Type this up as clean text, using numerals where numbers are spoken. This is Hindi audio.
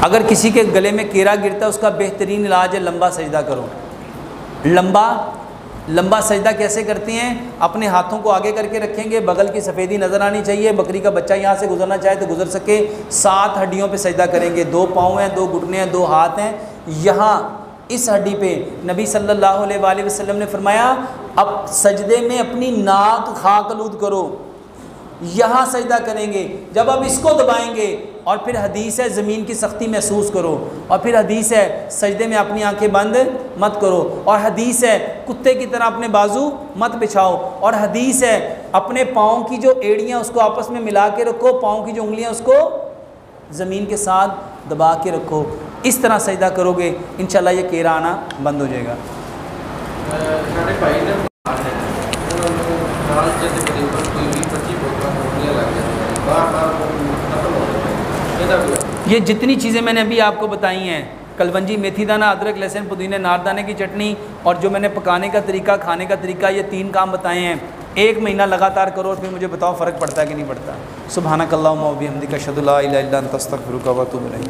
अगर किसी के गले में केरा गिरता है उसका बेहतरीन इलाज है लंबा सजदा करो। लंबा सजदा कैसे करते हैं? अपने हाथों को आगे करके रखेंगे, बगल की सफ़ेदी नज़र आनी चाहिए, बकरी का बच्चा यहाँ से गुजरना चाहे तो गुजर सके। 7 हड्डियों पे सजदा करेंगे, 2 पाँव हैं, 2 घुटने हैं, 2 हाथ हैं। यहाँ इस हड्डी पे नबी सल्लल्लाहु अलैहि वसल्लम ने फरमाया अब सजदे में अपनी नाक खाकलूद करो, यहाँ सजदा करेंगे। जब अब इसको दबाएंगे और फिर हदीस है ज़मीन की सख्ती महसूस करो, और फिर हदीस है सजदे में अपनी आंखें बंद मत करो, और हदीस है कुत्ते की तरह अपने बाजू मत बिछाओ, और हदीस है अपने पाँव की जो एड़ियाँ उसको आपस में मिला के रखो, पाँव की जो उंगलियाँ उसको ज़मीन के साथ दबा के रखो। इस तरह सजदा करोगे इंशाल्लाह ये केरा आना बंद हो जाएगा। ये जितनी चीज़ें मैंने अभी आपको बताई हैं, कलवंजी, मेथी दाना, अदरक, लहसुन, पुदीने, नारदाने की चटनी, और जो मैंने पकाने का तरीका, खाने का तरीका, ये 3 काम बताए हैं। 1 महीना लगातार करो और फिर मुझे बताओ फ़र्क पड़ता है कि नहीं पड़ता। सुब्हानकल्लाहुम्मा व बिहम्दिका अशहदु ला इलाहा इल्ला अंता अस्तगफिरुका व अतूबु इलैक।